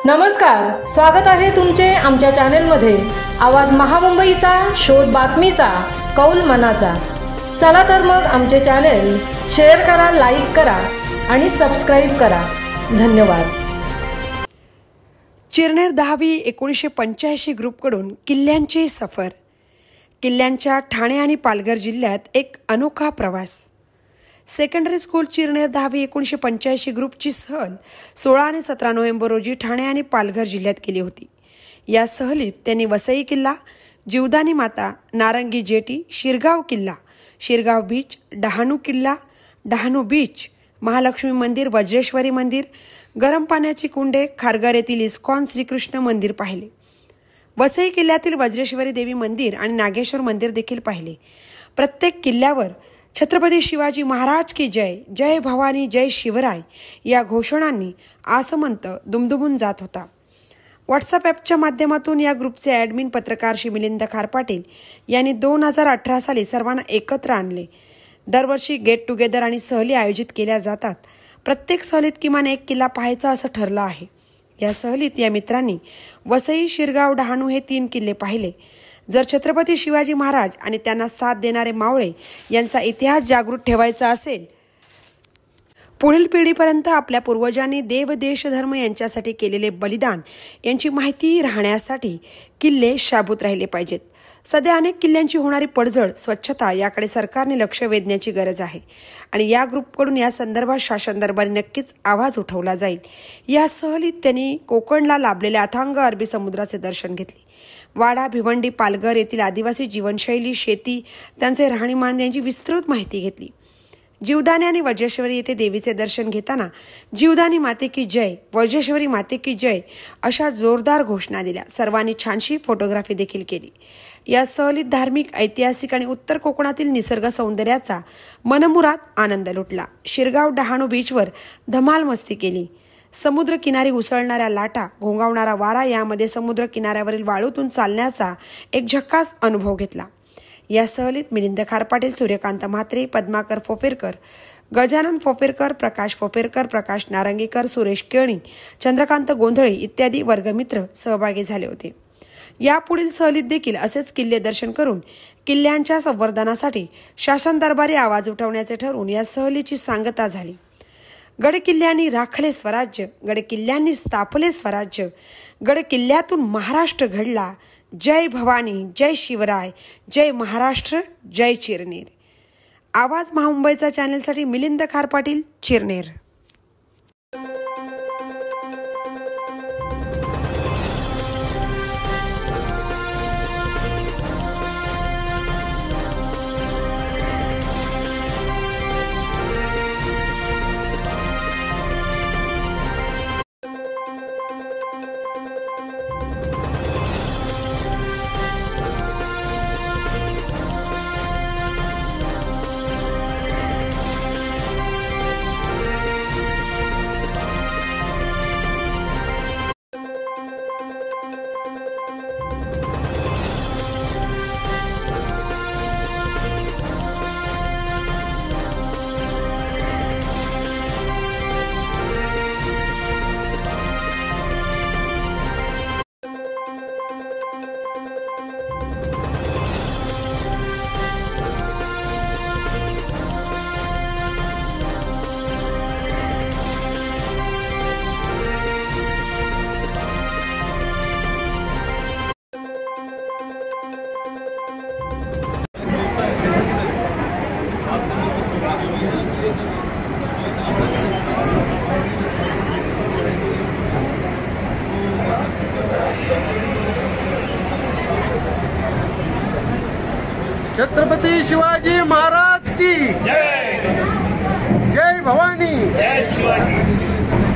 नमस्कार, स्वागत आहे तुमचे आमच्या चॅनलमध्ये। आवाज महामुंबईचा, शोध बातमीचा, कौल मनाचा। चला तर मग आमचे चॅनल शेअर करा, लाईक करा आणि सबस्क्राइब करा। धन्यवाद। चिरनेर 10वी 1985 ग्रुपकडून किल्ल्यांची सफर। किल्ल्यांच्या ठाणे आणि पालघर जिल्ह्यात एक अनोखा प्रवास। सेकंडरी स्कूल चिरनेर 10वी 1985 ग्रुपची सहल 16 आणि 17 नोव्हेंबर रोजी ठाणे आणि पालघर जिल्ह्यात केली होती। या सहलीत त्यांनी वसई किल्ला, जीवदानी माता, नारंगी जेटी, शिरगाव किल्ला, शिरगाव बीच, डहाणू किल्ला, डहाणू बीच, महालक्ष्मी मंदिर, वज्रेश्वरी मंदिर, गरम पाण्याची कुंडे, खारघर येथील इस्कॉन श्रीकृष्ण मंदिर पाहिले। वसई किल्ल्यातील वज्रेश्वरी देवी मंदिर आणि नागेश्वर मंदिर देखील पाहिले। प्रत्येक किल्ल्यावर छत्रपती शिवाजी महाराज की जय, जय भवानी, जय शिवराय या घोषणांनी आसमंत दुमदुमून जात होता। व्हॉट्सअप ॲपच्या माध्यमातून या ग्रुपचे ॲडमिन पत्रकार श्री मिलिंद खार पाटील यांनी 2018 साली सर्वांना एकत्र आणले। दरवर्षी गेट टुगेदर आणि सहली आयोजित केल्या जातात। प्रत्येक सहलीत किमान एक किल्ला पाहायचा असं ठरलं आहे। या सहलीत या मित्रांनी वसई, शिरगाव, डहाणू हे 3 किल्ले पाहिले। जर छत्रपती शिवाजी महाराज आणि त्यांना साथ देणारे मावळे यांचा इतिहास जागृत ठेवायचा असेल, पुढील पिढीपर्यंत आपल्या पूर्वजांनी देव, देश, धर्म यांच्यासाठी केलेले बलिदान यांची माहिती राहण्यासाठी किल्ले शाबूत राहिले पाहिजेत। सध्या अनेक किल्ल्यांची होणारी पडझड, स्वच्छता याकडे सरकारने लक्ष वेधण्याची गरज आहे आणि या ग्रुपकडून या संदर्भात शासन दरबारी नक्कीच आवाज उठवला जाईल। या सहलीत त्यांनी कोकणला लाभलेल्या अथांग अरबी समुद्राचे दर्शन घेतले। वाडा, भिवंडी, पालघर येथील आदिवासी जीवनशैली, शेती, त्यांचे राहणीमान यांची विस्तृत माहिती घेतली। जीवदानी आणि वज्रेश्वरी येथे देवीचे दर्शन घेताना जीवदानी माते की जय, वज्रेश्वरी माते की जय अशा जोरदार घोषणा दिल्या। सर्वांनी छानशी फोटोग्राफी देखील केली। या सहलीत धार्मिक, ऐतिहासिक आणि उत्तर कोकणातील निसर्ग सौंदर्याचा मनमुराद आनंद लुटला। शिरगाव, डहाणू बीचवर धमाल मस्ती केली। समुद्र किनारी उसळणाऱ्या लाटा, घोंगावणारा वारा यामध्ये समुद्र किनाऱ्यावरील वाळूतून चालण्याचा एक झक्कास अनुभव घेतला। या सहलीत मिलिंद खार पाटील, सूर्यकांत म्हात्रे, पद्माकर फोपेरकर, गजानन फोपेरकर, प्रकाश फोपेरकर, प्रकाश नारंगीकर, सुरेश केळणी, चंद्रकांत गोंधळे इत्यादी वर्गमित्र सहभागी झाले होते। यापुढील सहलीत देखील असेच किल्ले दर्शन करून किल्ल्यांच्या संवर्धनासाठी शासन दरबारी आवाज उठवण्याचे ठरवून या सहलीची सांगता झाली। गडकिल्ल्यांनी राखले स्वराज्य, गडकिल्ल्यांनी स्थापले स्वराज्य, गडकिल्ल्यातून महाराष्ट्र घडला। जय भवानी, जय शिवराय, जय महाराष्ट्र, जय चिरनेर। आवाज महामुंबईचा चॅनलसाठी मिलिंद खार पाटील, चिरनेर। छत्रपती शिवाजी महाराज की जय, जय भवानी, जय शिवाजी।